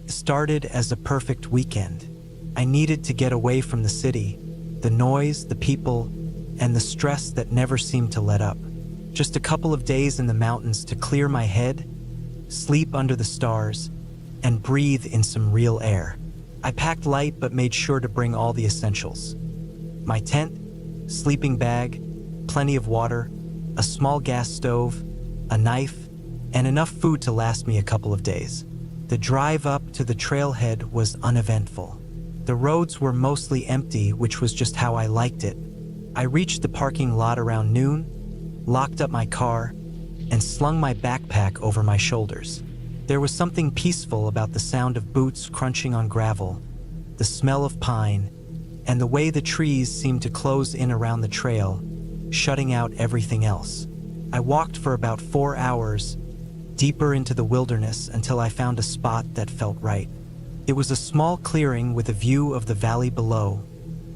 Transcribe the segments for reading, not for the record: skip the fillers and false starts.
It started as a perfect weekend. I needed to get away from the city, the noise, the people, and the stress that never seemed to let up. Just a couple of days in the mountains to clear my head, sleep under the stars, and breathe in some real air. I packed light but made sure to bring all the essentials. My tent, sleeping bag, plenty of water, a small gas stove, a knife, and enough food to last me a couple of days. The drive up to the trailhead was uneventful. The roads were mostly empty, which was just how I liked it. I reached the parking lot around noon, locked up my car, and slung my backpack over my shoulders. There was something peaceful about the sound of boots crunching on gravel, the smell of pine, and the way the trees seemed to close in around the trail, shutting out everything else. I walked for about 4 hours, deeper into the wilderness until I found a spot that felt right. It was a small clearing with a view of the valley below,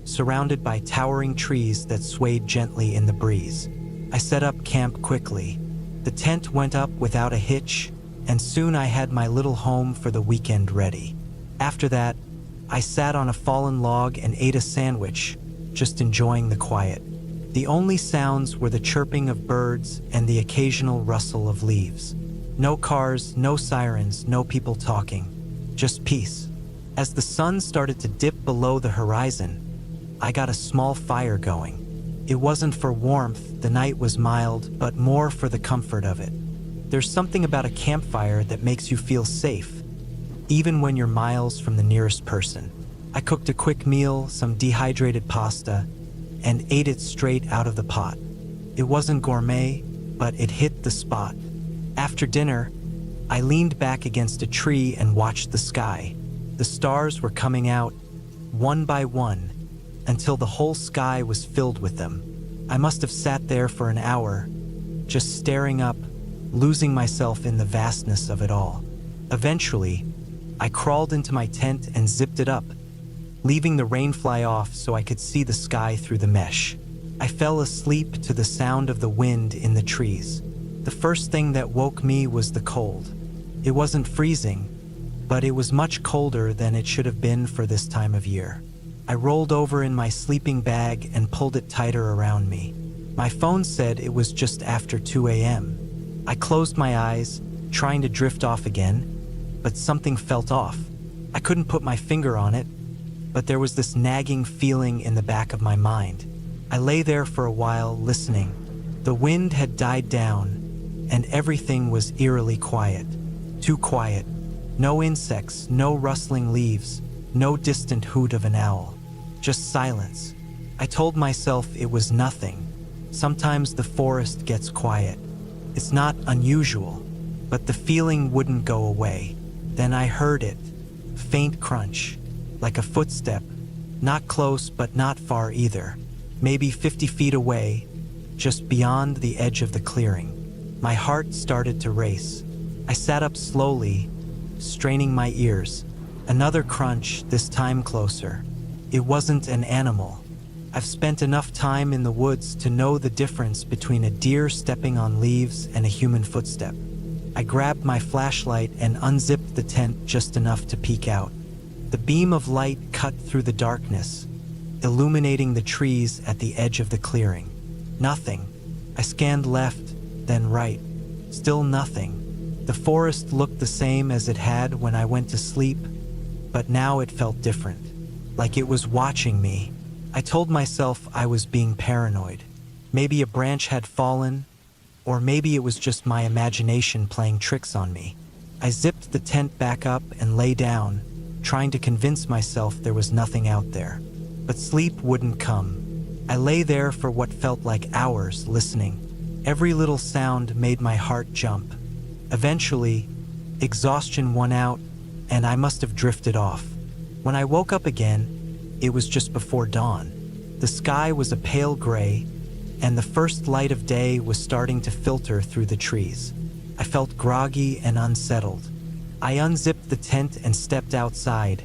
surrounded by towering trees that swayed gently in the breeze. I set up camp quickly. The tent went up without a hitch, and soon I had my little home for the weekend ready. After that, I sat on a fallen log and ate a sandwich, just enjoying the quiet. The only sounds were the chirping of birds and the occasional rustle of leaves. No cars, no sirens, no people talking, just peace. As the sun started to dip below the horizon, I got a small fire going. It wasn't for warmth, the night was mild, but more for the comfort of it. There's something about a campfire that makes you feel safe, even when you're miles from the nearest person. I cooked a quick meal, some dehydrated pasta, and ate it straight out of the pot. It wasn't gourmet, but it hit the spot. After dinner, I leaned back against a tree and watched the sky. The stars were coming out, one by one, until the whole sky was filled with them. I must have sat there for an hour, just staring up, losing myself in the vastness of it all. Eventually, I crawled into my tent and zipped it up, leaving the rain fly off so I could see the sky through the mesh. I fell asleep to the sound of the wind in the trees. The first thing that woke me was the cold. It wasn't freezing, but it was much colder than it should have been for this time of year. I rolled over in my sleeping bag and pulled it tighter around me. My phone said it was just after 2 a.m. I closed my eyes, trying to drift off again, but something felt off. I couldn't put my finger on it, but there was this nagging feeling in the back of my mind. I lay there for a while, listening. The wind had died down, and everything was eerily quiet. Too quiet. No insects, no rustling leaves, no distant hoot of an owl. Just silence. I told myself it was nothing. Sometimes the forest gets quiet. It's not unusual, but the feeling wouldn't go away. Then I heard it. Faint crunch, like a footstep. Not close, but not far either. Maybe 50 feet away, just beyond the edge of the clearing. My heart started to race. I sat up slowly, straining my ears. Another crunch, this time closer. It wasn't an animal. I've spent enough time in the woods to know the difference between a deer stepping on leaves and a human footstep. I grabbed my flashlight and unzipped the tent just enough to peek out. The beam of light cut through the darkness, illuminating the trees at the edge of the clearing. Nothing. I scanned left, then right. Still nothing. The forest looked the same as it had when I went to sleep, but now it felt different, like it was watching me. I told myself I was being paranoid. Maybe a branch had fallen, or maybe it was just my imagination playing tricks on me. I zipped the tent back up and lay down, trying to convince myself there was nothing out there. But sleep wouldn't come. I lay there for what felt like hours, listening. Every little sound made my heart jump. Eventually, exhaustion won out, and I must have drifted off. When I woke up again, it was just before dawn. The sky was a pale gray, and the first light of day was starting to filter through the trees. I felt groggy and unsettled. I unzipped the tent and stepped outside,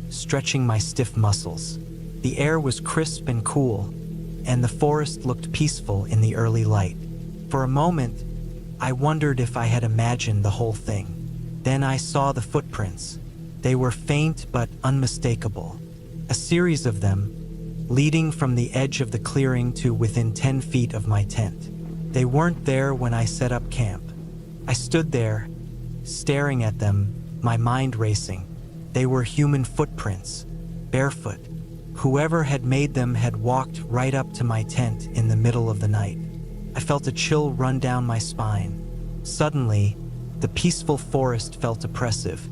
stretching my stiff muscles. The air was crisp and cool, and the forest looked peaceful in the early light. For a moment, I wondered if I had imagined the whole thing. Then I saw the footprints. They were faint but unmistakable. A series of them, leading from the edge of the clearing to within 10 feet of my tent. They weren't there when I set up camp. I stood there, staring at them, my mind racing. They were human footprints, barefoot. Whoever had made them had walked right up to my tent in the middle of the night. I felt a chill run down my spine. Suddenly, the peaceful forest felt oppressive,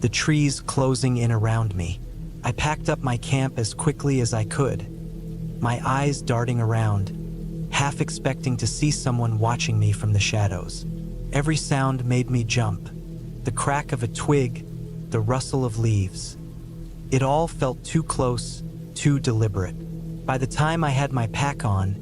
the trees closing in around me. I packed up my camp as quickly as I could, my eyes darting around, half expecting to see someone watching me from the shadows. Every sound made me jump. The crack of a twig, the rustle of leaves. It all felt too close, too deliberate. By the time I had my pack on,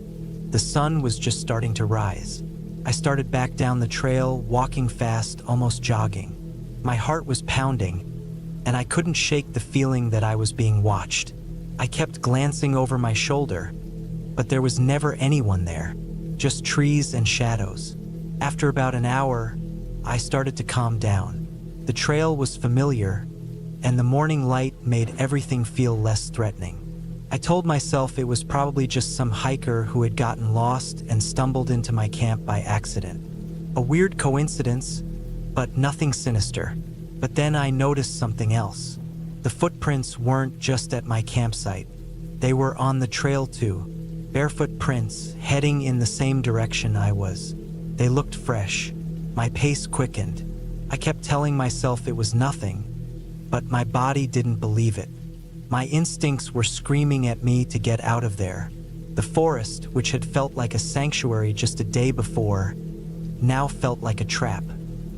the sun was just starting to rise. I started back down the trail, walking fast, almost jogging. My heart was pounding, and I couldn't shake the feeling that I was being watched. I kept glancing over my shoulder, but there was never anyone there, just trees and shadows. After about an hour, I started to calm down. The trail was familiar, and the morning light made everything feel less threatening. I told myself it was probably just some hiker who had gotten lost and stumbled into my camp by accident. A weird coincidence, but nothing sinister. But then I noticed something else. The footprints weren't just at my campsite. They were on the trail too, barefoot prints heading in the same direction I was. They looked fresh. My pace quickened. I kept telling myself it was nothing, but my body didn't believe it. My instincts were screaming at me to get out of there. The forest, which had felt like a sanctuary just a day before, now felt like a trap.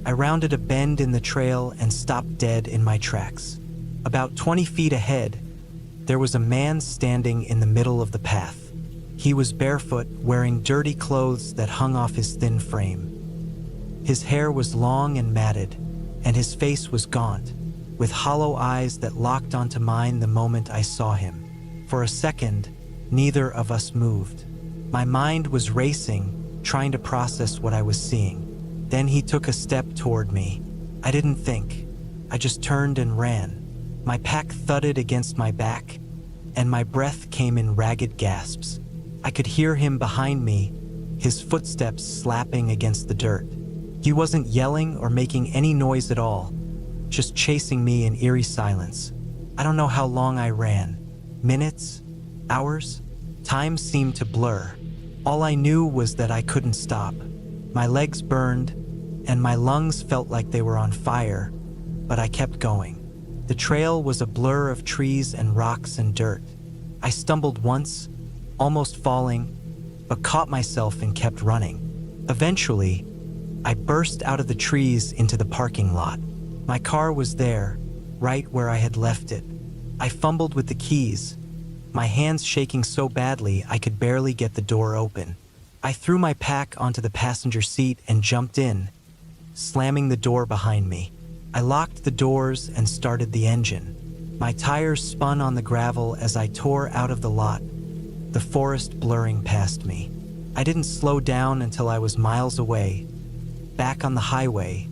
I rounded a bend in the trail and stopped dead in my tracks. About 20 feet ahead, there was a man standing in the middle of the path. He was barefoot, wearing dirty clothes that hung off his thin frame. His hair was long and matted, and his face was gaunt, with hollow eyes that locked onto mine the moment I saw him. For a second, neither of us moved. My mind was racing, trying to process what I was seeing. Then he took a step toward me. I didn't think. I just turned and ran. My pack thudded against my back, and my breath came in ragged gasps. I could hear him behind me, his footsteps slapping against the dirt. He wasn't yelling or making any noise at all, just chasing me in eerie silence. I don't know how long I ran. Minutes? Hours? Time seemed to blur. All I knew was that I couldn't stop. My legs burned, and my lungs felt like they were on fire, but I kept going. The trail was a blur of trees and rocks and dirt. I stumbled once, almost falling, but caught myself and kept running. Eventually, I burst out of the trees into the parking lot. My car was there, right where I had left it. I fumbled with the keys, my hands shaking so badly I could barely get the door open. I threw my pack onto the passenger seat and jumped in, slamming the door behind me. I locked the doors and started the engine. My tires spun on the gravel as I tore out of the lot, the forest blurring past me. I didn't slow down until I was miles away, back on the highway,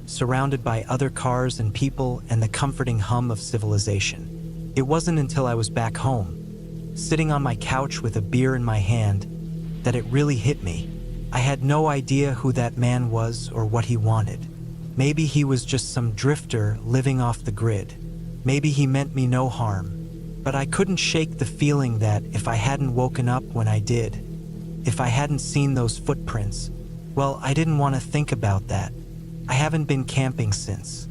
surrounded by other cars and people and the comforting hum of civilization. It wasn't until I was back home, sitting on my couch with a beer in my hand, that it really hit me. I had no idea who that man was or what he wanted. Maybe he was just some drifter living off the grid. Maybe he meant me no harm. But I couldn't shake the feeling that if I hadn't woken up when I did, if I hadn't seen those footprints, well, I didn't want to think about that. I haven't been camping since.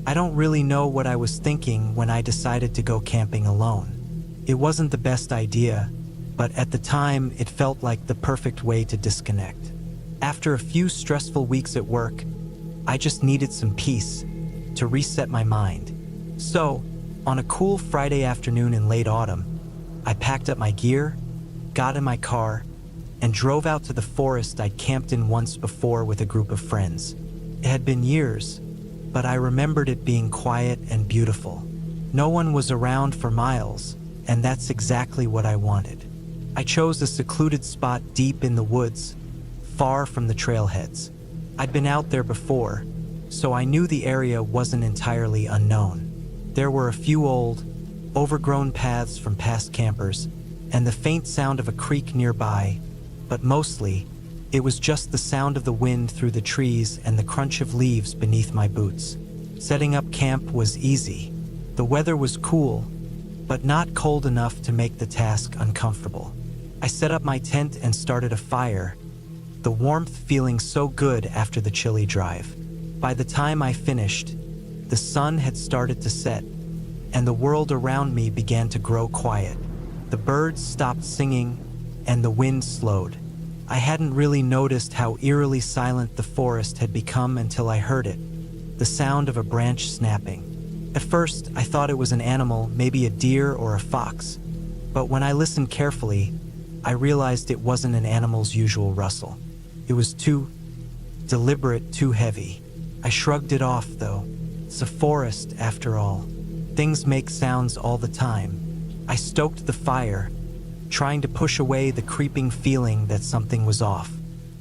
I don't really know what I was thinking when I decided to go camping alone. It wasn't the best idea, but at the time it felt like the perfect way to disconnect. After a few stressful weeks at work, I just needed some peace to reset my mind. So, on a cool Friday afternoon in late autumn, I packed up my gear, got in my car, and drove out to the forest I'd camped in once before with a group of friends. It had been years, but I remembered it being quiet and beautiful. No one was around for miles, and that's exactly what I wanted. I chose a secluded spot deep in the woods, far from the trailheads. I'd been out there before, so I knew the area wasn't entirely unknown. There were a few old, overgrown paths from past campers, and the faint sound of a creek nearby, but mostly, it was just the sound of the wind through the trees and the crunch of leaves beneath my boots. Setting up camp was easy. The weather was cool, but not cold enough to make the task uncomfortable. I set up my tent and started a fire, the warmth feeling so good after the chilly drive. By the time I finished, the sun had started to set, and the world around me began to grow quiet. The birds stopped singing, and the wind slowed. I hadn't really noticed how eerily silent the forest had become until I heard it, the sound of a branch snapping. At first, I thought it was an animal, maybe a deer or a fox, but when I listened carefully, I realized it wasn't an animal's usual rustle. It was too deliberate, too heavy. I shrugged it off, though. It's a forest, after all. Things make sounds all the time. I stoked the fire, trying to push away the creeping feeling that something was off.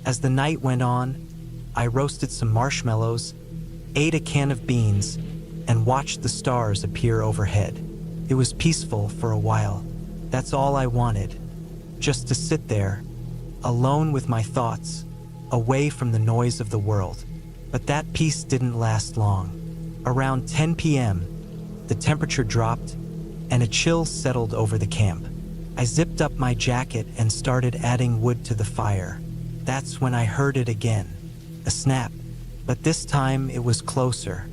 As the night went on, I roasted some marshmallows, ate a can of beans, and watched the stars appear overhead. It was peaceful for a while. That's all I wanted. Just to sit there, alone with my thoughts, away from the noise of the world. But that peace didn't last long. Around 10 p.m., the temperature dropped, and a chill settled over the camp. I zipped up my jacket and started adding wood to the fire. That's when I heard it again. A snap. But this time it was closer.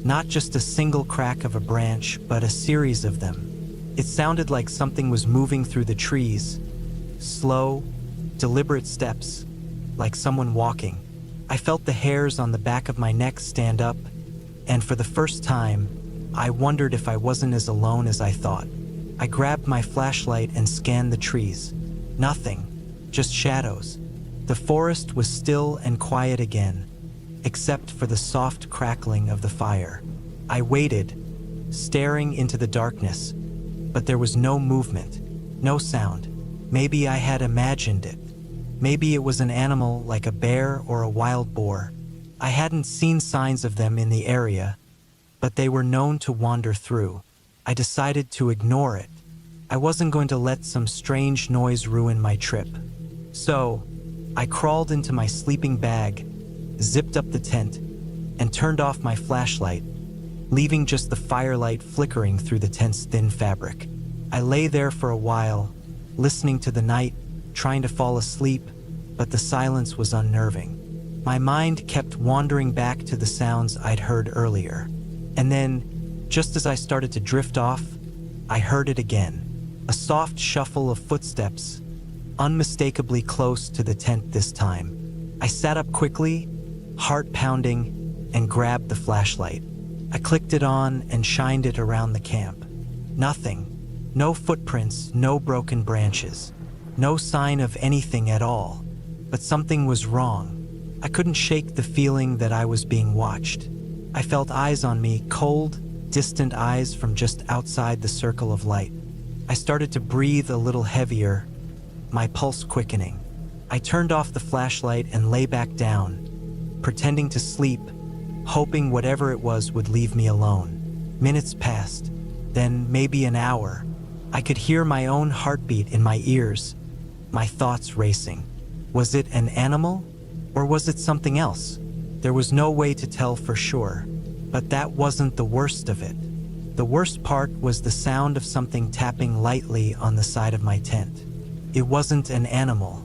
Not just a single crack of a branch, but a series of them. It sounded like something was moving through the trees. Slow, deliberate steps, like someone walking. I felt the hairs on the back of my neck stand up, and for the first time, I wondered if I wasn't as alone as I thought. I grabbed my flashlight and scanned the trees. Nothing, just shadows. The forest was still and quiet again, except for the soft crackling of the fire. I waited, staring into the darkness, but there was no movement, no sound. Maybe I had imagined it. Maybe it was an animal like a bear or a wild boar. I hadn't seen signs of them in the area, but they were known to wander through. I decided to ignore it. I wasn't going to let some strange noise ruin my trip. So, I crawled into my sleeping bag, zipped up the tent, and turned off my flashlight, leaving just the firelight flickering through the tent's thin fabric. I lay there for a while, listening to the night, trying to fall asleep, but the silence was unnerving. My mind kept wandering back to the sounds I'd heard earlier. And then, just as I started to drift off, I heard it again. A soft shuffle of footsteps, unmistakably close to the tent this time. I sat up quickly, heart pounding, and grabbed the flashlight. I clicked it on and shined it around the camp. Nothing. No footprints, no broken branches. No sign of anything at all. But something was wrong. I couldn't shake the feeling that I was being watched. I felt eyes on me, cold, distant eyes from just outside the circle of light. I started to breathe a little heavier, my pulse quickening. I turned off the flashlight and lay back down, pretending to sleep, hoping whatever it was would leave me alone. Minutes passed, then maybe an hour. I could hear my own heartbeat in my ears, my thoughts racing. Was it an animal, or was it something else? There was no way to tell for sure, but that wasn't the worst of it. The worst part was the sound of something tapping lightly on the side of my tent. It wasn't an animal.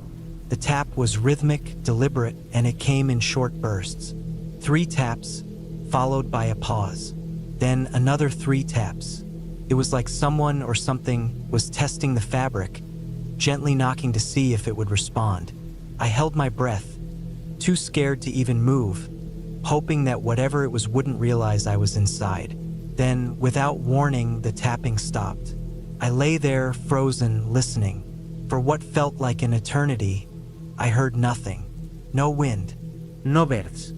The tap was rhythmic, deliberate, and it came in short bursts. 3 taps, followed by a pause. Then another 3 taps. It was like someone or something was testing the fabric, gently knocking to see if it would respond. I held my breath, too scared to even move, hoping that whatever it was wouldn't realize I was inside. Then, without warning, the tapping stopped. I lay there, frozen, listening. For what felt like an eternity, I heard nothing. No wind. No birds.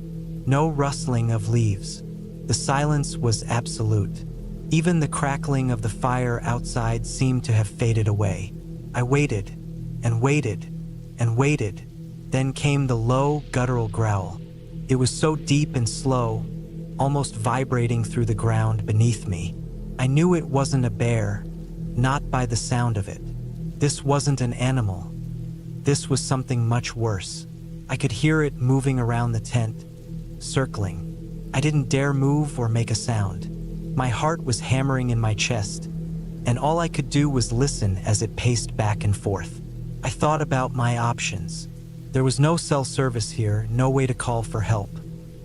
No rustling of leaves. The silence was absolute. Even the crackling of the fire outside seemed to have faded away. I waited, and waited and waited. Then came the low, guttural growl. It was so deep and slow, almost vibrating through the ground beneath me. I knew it wasn't a bear, not by the sound of it. This wasn't an animal. This was something much worse. I could hear it moving around the tent, circling. I didn't dare move or make a sound. My heart was hammering in my chest, and all I could do was listen as it paced back and forth. I thought about my options. There was no cell service here, no way to call for help.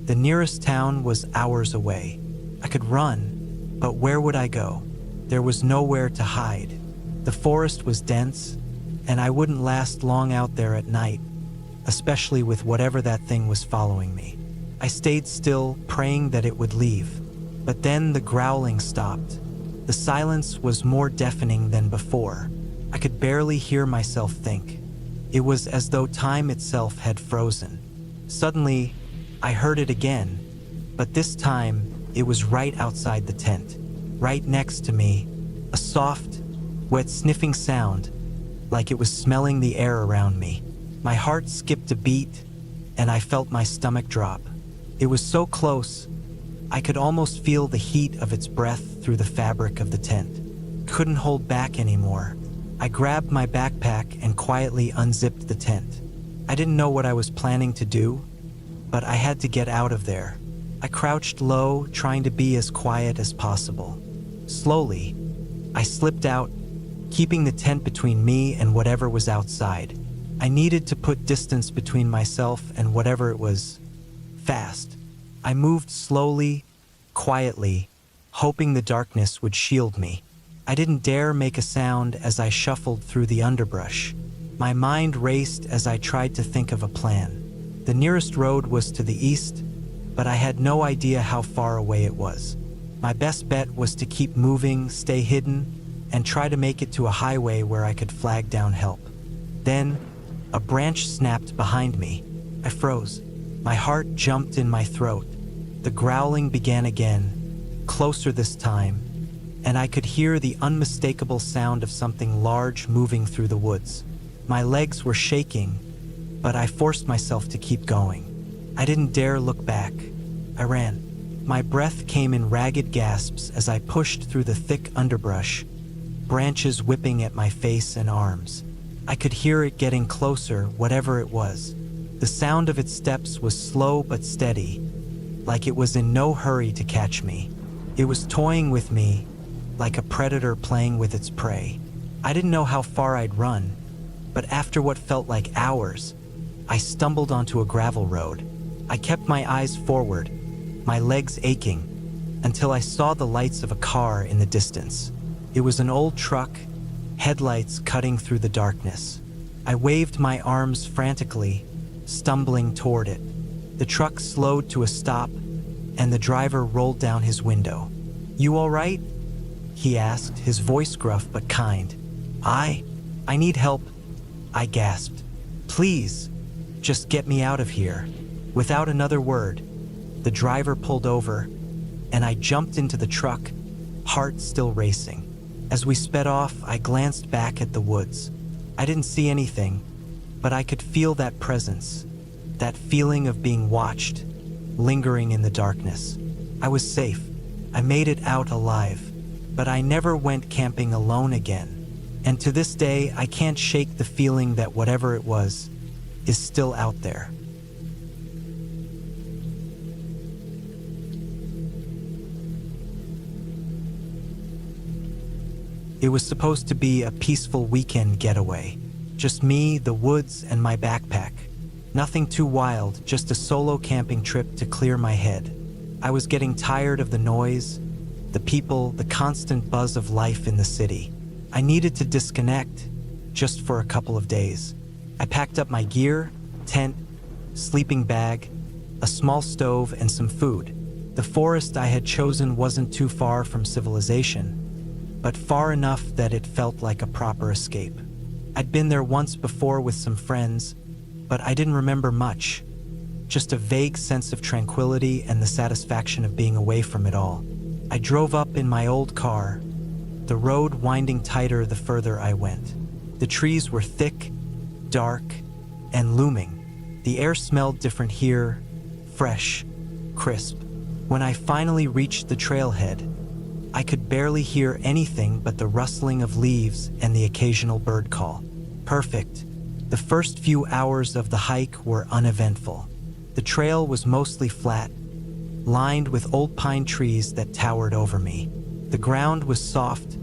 The nearest town was hours away. I could run, but where would I go? There was nowhere to hide. The forest was dense, and I wouldn't last long out there at night, especially with whatever that thing was following me. I stayed still, praying that it would leave. But then the growling stopped. The silence was more deafening than before. I could barely hear myself think. It was as though time itself had frozen. Suddenly, I heard it again, but this time it was right outside the tent, right next to me, a soft, wet sniffing sound, like it was smelling the air around me. My heart skipped a beat, and I felt my stomach drop. It was so close, I could almost feel the heat of its breath through the fabric of the tent. Couldn't hold back anymore. I grabbed my backpack and quietly unzipped the tent. I didn't know what I was planning to do, but I had to get out of there. I crouched low, trying to be as quiet as possible. Slowly, I slipped out, keeping the tent between me and whatever was outside. I needed to put distance between myself and whatever it was. Fast. I moved slowly, quietly, hoping the darkness would shield me. I didn't dare make a sound as I shuffled through the underbrush. My mind raced as I tried to think of a plan. The nearest road was to the east, but I had no idea how far away it was. My best bet was to keep moving, stay hidden, and try to make it to a highway where I could flag down help. Then, a branch snapped behind me. I froze. My heart jumped in my throat. The growling began again, closer this time, and I could hear the unmistakable sound of something large moving through the woods. My legs were shaking, but I forced myself to keep going. I didn't dare look back. I ran. My breath came in ragged gasps as I pushed through the thick underbrush, branches whipping at my face and arms. I could hear it getting closer, whatever it was. The sound of its steps was slow but steady, like it was in no hurry to catch me. It was toying with me, like a predator playing with its prey. I didn't know how far I'd run, but after what felt like hours, I stumbled onto a gravel road. I kept my eyes forward, my legs aching, until I saw the lights of a car in the distance. It was an old truck, headlights cutting through the darkness. I waved my arms frantically, stumbling toward it. The truck slowed to a stop, and the driver rolled down his window. "You all right?" he asked, his voice gruff but kind. I need help," I gasped. "Please, just get me out of here." Without another word, the driver pulled over, and I jumped into the truck, heart still racing. As we sped off, I glanced back at the woods. I didn't see anything, but I could feel that presence, that feeling of being watched, lingering in the darkness. I was safe. I made it out alive, but I never went camping alone again. And to this day, I can't shake the feeling that whatever it was is still out there. It was supposed to be a peaceful weekend getaway. Just me, the woods, and my backpack. Nothing too wild, just a solo camping trip to clear my head. I was getting tired of the noise, the people, the constant buzz of life in the city. I needed to disconnect, just for a couple of days. I packed up my gear, tent, sleeping bag, a small stove, and some food. The forest I had chosen wasn't too far from civilization, but far enough that it felt like a proper escape. I'd been there once before with some friends, but I didn't remember much. Just a vague sense of tranquility and the satisfaction of being away from it all. I drove up in my old car, the road winding tighter the further I went. The trees were thick, dark, and looming. The air smelled different here, fresh, crisp. When I finally reached the trailhead, I could barely hear anything but the rustling of leaves and the occasional bird call. Perfect. The first few hours of the hike were uneventful. The trail was mostly flat, lined with old pine trees that towered over me. The ground was soft,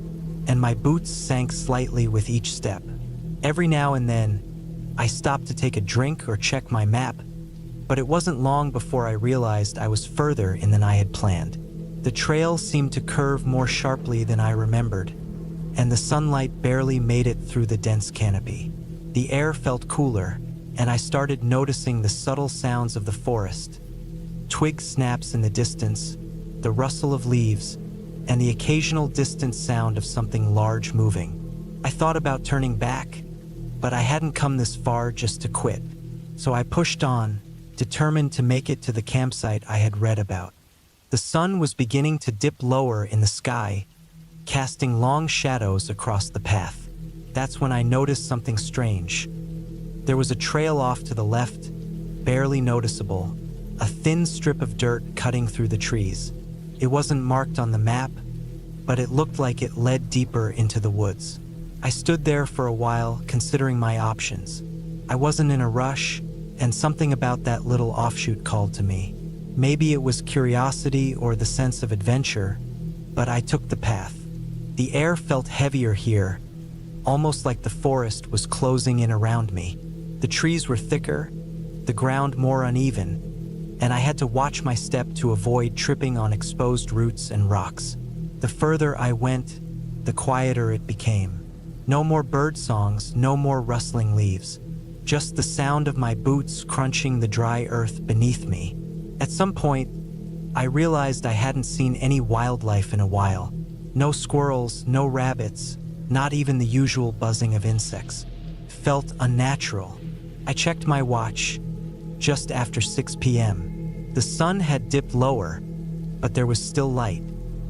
and my boots sank slightly with each step. Every now and then, I stopped to take a drink or check my map, but it wasn't long before I realized I was further in than I had planned. The trail seemed to curve more sharply than I remembered, and the sunlight barely made it through the dense canopy. The air felt cooler, and I started noticing the subtle sounds of the forest. Twig snaps in the distance, the rustle of leaves, and the occasional distant sound of something large moving. I thought about turning back, but I hadn't come this far just to quit. So I pushed on, determined to make it to the campsite I had read about. The sun was beginning to dip lower in the sky, casting long shadows across the path. That's when I noticed something strange. There was a trail off to the left, barely noticeable, a thin strip of dirt cutting through the trees. It wasn't marked on the map, but it looked like it led deeper into the woods. I stood there for a while, considering my options. I wasn't in a rush, and something about that little offshoot called to me. Maybe it was curiosity or the sense of adventure, but I took the path. The air felt heavier here, almost like the forest was closing in around me. The trees were thicker, the ground more uneven, and I had to watch my step to avoid tripping on exposed roots and rocks. The further I went, the quieter it became. No more bird songs, no more rustling leaves. Just the sound of my boots crunching the dry earth beneath me. At some point, I realized I hadn't seen any wildlife in a while. No squirrels, no rabbits, not even the usual buzzing of insects. It felt unnatural. I checked my watch, just after 6 p.m. The sun had dipped lower, but there was still light.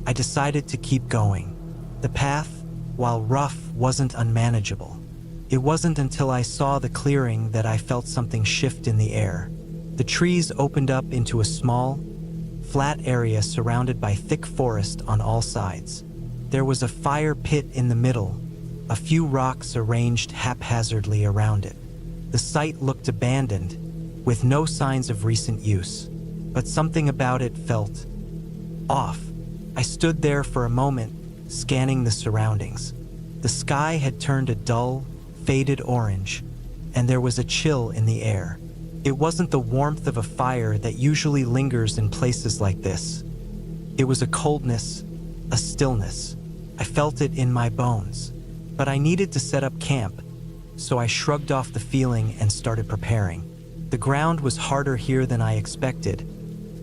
I decided to keep going. The path, while rough, wasn't unmanageable. It wasn't until I saw the clearing that I felt something shift in the air. The trees opened up into a small, flat area surrounded by thick forest on all sides. There was a fire pit in the middle, a few rocks arranged haphazardly around it. The site looked abandoned, with no signs of recent use, but something about it felt off. I stood there for a moment, scanning the surroundings. The sky had turned a dull, faded orange, and there was a chill in the air. It wasn't the warmth of a fire that usually lingers in places like this. It was a coldness, a stillness. I felt it in my bones. But I needed to set up camp, so I shrugged off the feeling and started preparing. The ground was harder here than I expected,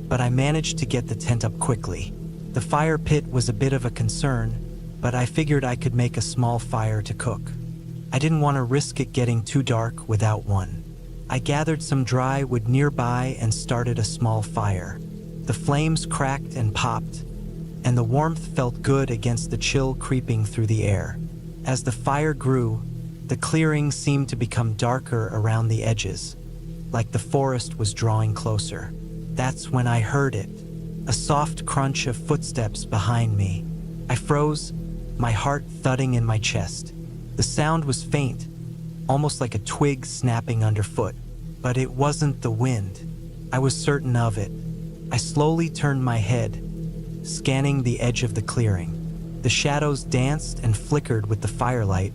but I managed to get the tent up quickly. The fire pit was a bit of a concern, but I figured I could make a small fire to cook. I didn't want to risk it getting too dark without one. I gathered some dry wood nearby and started a small fire. The flames cracked and popped, and the warmth felt good against the chill creeping through the air. As the fire grew, the clearing seemed to become darker around the edges, like the forest was drawing closer. That's when I heard it, a soft crunch of footsteps behind me. I froze, my heart thudding in my chest. The sound was faint, almost like a twig snapping underfoot, but it wasn't the wind. I was certain of it. I slowly turned my head, scanning the edge of the clearing. The shadows danced and flickered with the firelight,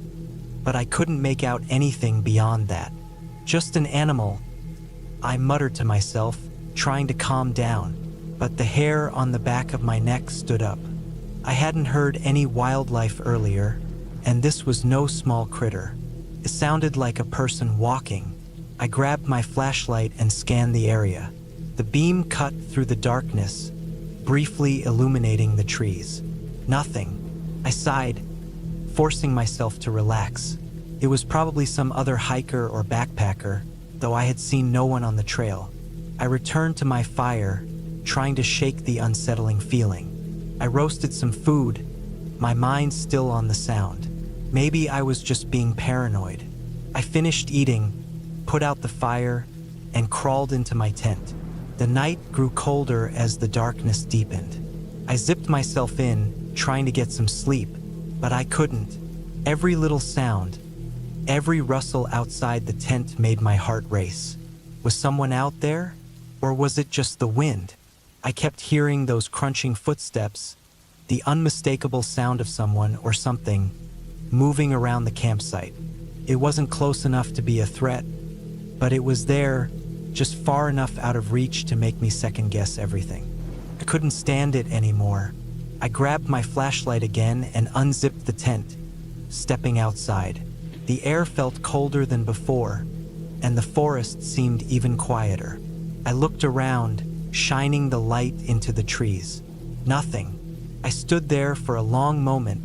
but I couldn't make out anything beyond that. Just an animal, I muttered to myself, trying to calm down, but the hair on the back of my neck stood up. I hadn't heard any wildlife earlier, and this was no small critter. It sounded like a person walking. I grabbed my flashlight and scanned the area. The beam cut through the darkness, briefly illuminating the trees. Nothing. I sighed, forcing myself to relax. It was probably some other hiker or backpacker, though I had seen no one on the trail. I returned to my fire, trying to shake the unsettling feeling. I roasted some food, my mind still on the sound. Maybe I was just being paranoid. I finished eating, put out the fire, and crawled into my tent. The night grew colder as the darkness deepened. I zipped myself in, trying to get some sleep, but I couldn't. Every little sound, every rustle outside the tent made my heart race. Was someone out there? Or was it just the wind? I kept hearing those crunching footsteps, the unmistakable sound of someone or something moving around the campsite. It wasn't close enough to be a threat, but it was there, just far enough out of reach to make me second-guess everything. I couldn't stand it anymore. I grabbed my flashlight again and unzipped the tent, stepping outside. The air felt colder than before, and the forest seemed even quieter. I looked around, shining the light into the trees. Nothing. I stood there for a long moment,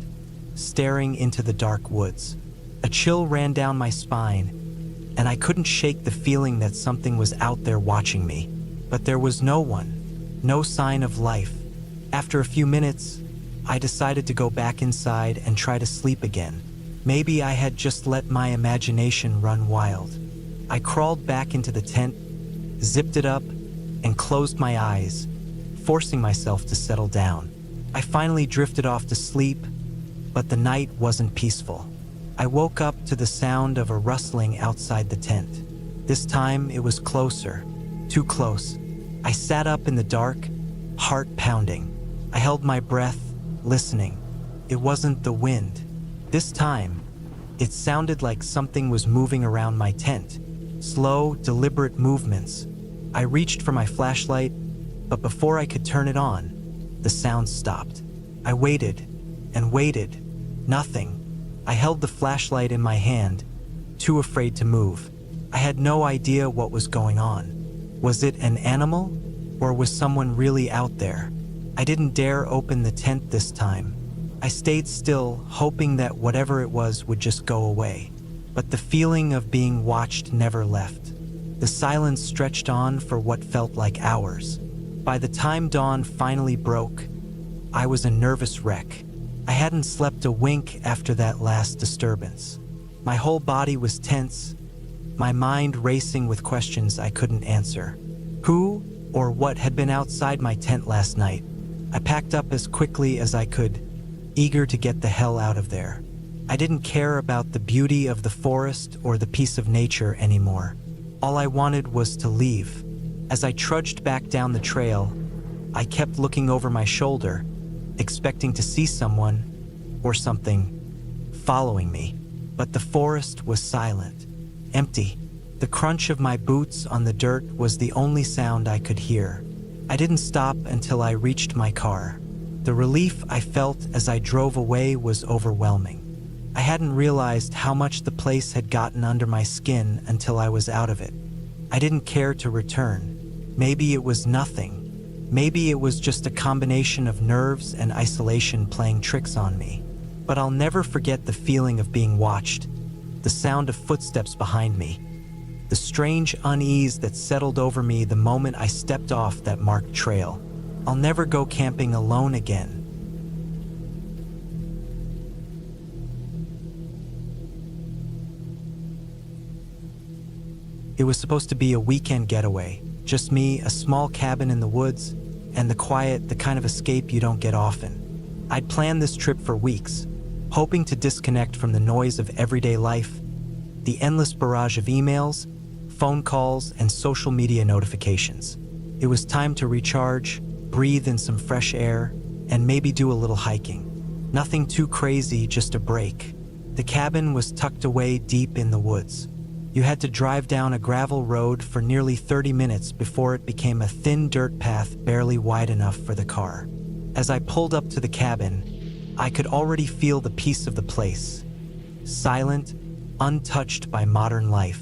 staring into the dark woods. A chill ran down my spine, and I couldn't shake the feeling that something was out there watching me. But there was no one, no sign of life. After a few minutes, I decided to go back inside and try to sleep again. Maybe I had just let my imagination run wild. I crawled back into the tent, zipped it up, and closed my eyes, forcing myself to settle down. I finally drifted off to sleep, but the night wasn't peaceful. I woke up to the sound of a rustling outside the tent. This time it was closer, too close. I sat up in the dark, heart pounding. I held my breath, listening. It wasn't the wind. This time, it sounded like something was moving around my tent. Slow, deliberate movements. I reached for my flashlight, but before I could turn it on, the sound stopped. I waited and waited. Nothing. I held the flashlight in my hand, too afraid to move. I had no idea what was going on. Was it an animal, or was someone really out there? I didn't dare open the tent this time. I stayed still, hoping that whatever it was would just go away. But the feeling of being watched never left. The silence stretched on for what felt like hours. By the time dawn finally broke, I was a nervous wreck. I hadn't slept a wink after that last disturbance. My whole body was tense, my mind racing with questions I couldn't answer. Who or what had been outside my tent last night? I packed up as quickly as I could, eager to get the hell out of there. I didn't care about the beauty of the forest or the peace of nature anymore. All I wanted was to leave. As I trudged back down the trail, I kept looking over my shoulder, expecting to see someone or something following me. But the forest was silent, empty. The crunch of my boots on the dirt was the only sound I could hear. I didn't stop until I reached my car. The relief I felt as I drove away was overwhelming. I hadn't realized how much the place had gotten under my skin until I was out of it. I didn't care to return. Maybe it was nothing. Maybe it was just a combination of nerves and isolation playing tricks on me. But I'll never forget the feeling of being watched, the sound of footsteps behind me, the strange unease that settled over me the moment I stepped off that marked trail. I'll never go camping alone again. It was supposed to be a weekend getaway, just me, a small cabin in the woods, and the quiet, the kind of escape you don't get often. I'd planned this trip for weeks, hoping to disconnect from the noise of everyday life, the endless barrage of emails, phone calls, and social media notifications. It was time to recharge, breathe in some fresh air, and maybe do a little hiking. Nothing too crazy, just a break. The cabin was tucked away deep in the woods. You had to drive down a gravel road for nearly 30 minutes before it became a thin dirt path barely wide enough for the car. As I pulled up to the cabin, I could already feel the peace of the place. Silent, untouched by modern life.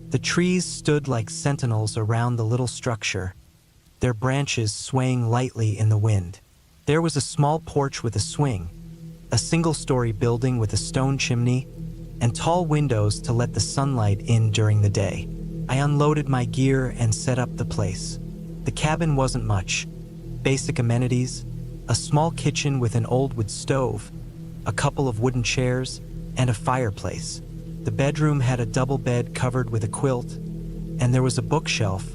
The trees stood like sentinels around the little structure, their branches swaying lightly in the wind. There was a small porch with a swing, a single-story building with a stone chimney, and tall windows to let the sunlight in during the day. I unloaded my gear and set up the place. The cabin wasn't much. Basic amenities, a small kitchen with an old wood stove, a couple of wooden chairs, and a fireplace. The bedroom had a double bed covered with a quilt, and there was a bookshelf,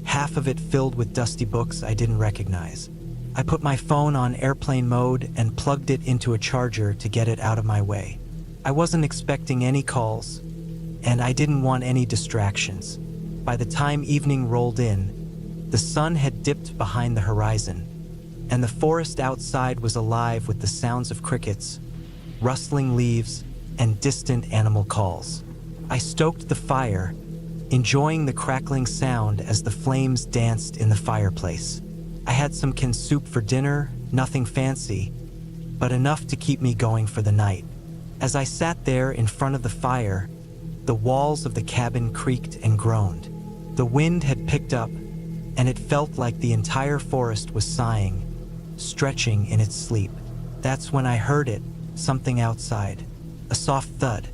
half of it filled with dusty books I didn't recognize. I put my phone on airplane mode and plugged it into a charger to get it out of my way. I wasn't expecting any calls, and I didn't want any distractions. By the time evening rolled in, the sun had dipped behind the horizon, and the forest outside was alive with the sounds of crickets, rustling leaves, and distant animal calls. I stoked the fire, enjoying the crackling sound as the flames danced in the fireplace. I had some canned soup for dinner, nothing fancy, but enough to keep me going for the night. As I sat there in front of the fire, the walls of the cabin creaked and groaned. The wind had picked up, and it felt like the entire forest was sighing, stretching in its sleep. That's when I heard it, something outside. A soft thud.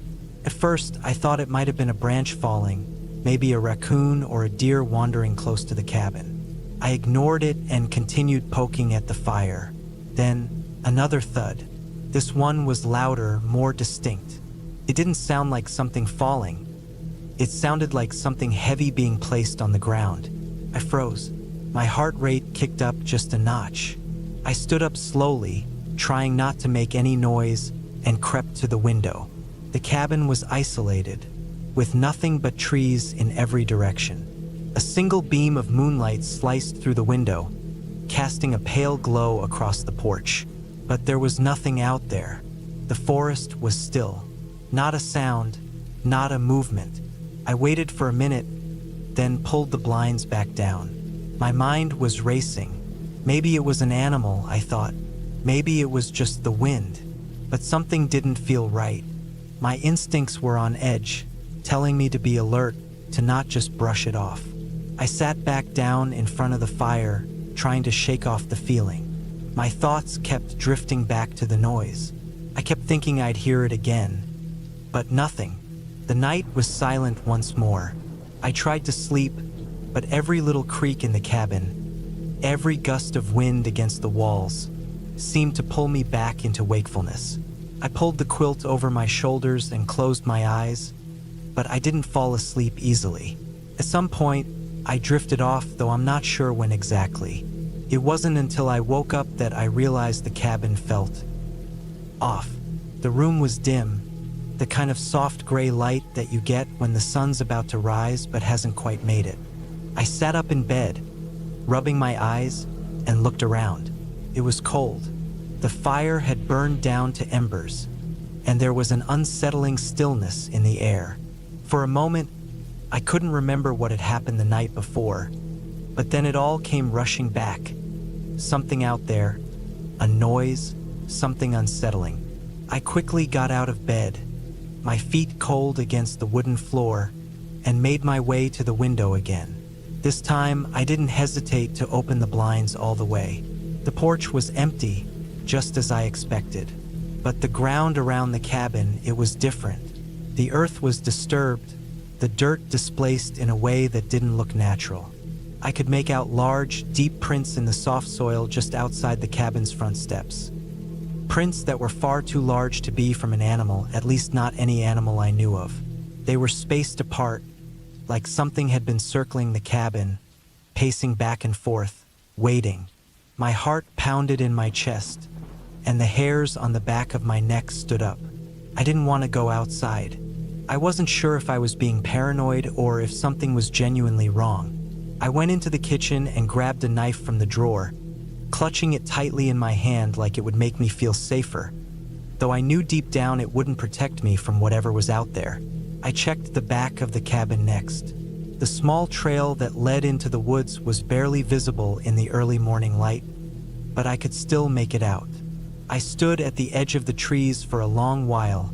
At first, I thought it might have been a branch falling, maybe a raccoon or a deer wandering close to the cabin. I ignored it and continued poking at the fire. Then, another thud. This one was louder, more distinct. It didn't sound like something falling. It sounded like something heavy being placed on the ground. I froze. My heart rate kicked up just a notch. I stood up slowly, trying not to make any noise, and crept to the window. The cabin was isolated, with nothing but trees in every direction. A single beam of moonlight sliced through the window, casting a pale glow across the porch. But there was nothing out there. The forest was still. Not a sound, not a movement. I waited for a minute, then pulled the blinds back down. My mind was racing. Maybe it was an animal, I thought. Maybe it was just the wind. But something didn't feel right. My instincts were on edge, telling me to be alert, to not just brush it off. I sat back down in front of the fire, trying to shake off the feeling. My thoughts kept drifting back to the noise. I kept thinking I'd hear it again, but nothing. The night was silent once more. I tried to sleep, but every little creak in the cabin, every gust of wind against the walls, seemed to pull me back into wakefulness. I pulled the quilt over my shoulders and closed my eyes, but I didn't fall asleep easily. At some point, I drifted off, though I'm not sure when exactly. It wasn't until I woke up that I realized the cabin felt off. The room was dim, the kind of soft gray light that you get when the sun's about to rise but hasn't quite made it. I sat up in bed, rubbing my eyes, and looked around. It was cold. The fire had burned down to embers, and there was an unsettling stillness in the air. For a moment, I couldn't remember what had happened the night before, but then it all came rushing back. Something out there, a noise, something unsettling. I quickly got out of bed, my feet cold against the wooden floor, and made my way to the window again. This time, I didn't hesitate to open the blinds all the way. The porch was empty, just as I expected. But the ground around the cabin, it was different. The earth was disturbed, the dirt displaced in a way that didn't look natural. I could make out large, deep prints in the soft soil just outside the cabin's front steps. Prints that were far too large to be from an animal, at least not any animal I knew of. They were spaced apart, like something had been circling the cabin, pacing back and forth, waiting. My heart pounded in my chest, and the hairs on the back of my neck stood up. I didn't want to go outside. I wasn't sure if I was being paranoid or if something was genuinely wrong. I went into the kitchen and grabbed a knife from the drawer, clutching it tightly in my hand like it would make me feel safer, though I knew deep down it wouldn't protect me from whatever was out there. I checked the back of the cabin next. The small trail that led into the woods was barely visible in the early morning light, but I could still make it out. I stood at the edge of the trees for a long while,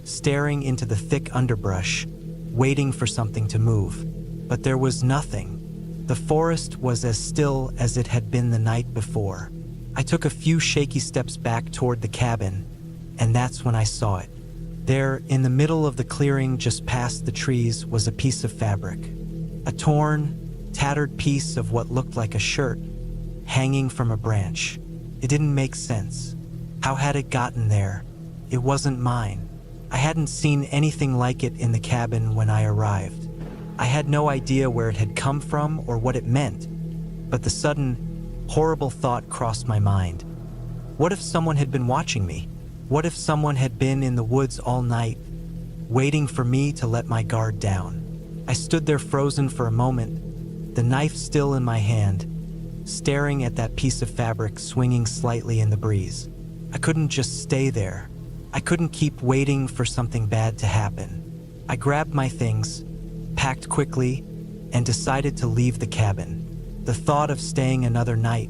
staring into the thick underbrush, waiting for something to move. But there was nothing. The forest was as still as it had been the night before. I took a few shaky steps back toward the cabin, and that's when I saw it. There, in the middle of the clearing just past the trees, was a piece of fabric. A torn, tattered piece of what looked like a shirt, hanging from a branch. It didn't make sense. How had it gotten there? It wasn't mine. I hadn't seen anything like it in the cabin when I arrived. I had no idea where it had come from or what it meant, but the sudden, horrible thought crossed my mind. What if someone had been watching me? What if someone had been in the woods all night, waiting for me to let my guard down? I stood there frozen for a moment, the knife still in my hand, staring at that piece of fabric swinging slightly in the breeze. I couldn't just stay there. I couldn't keep waiting for something bad to happen. I grabbed my things, packed quickly, and decided to leave the cabin. The thought of staying another night,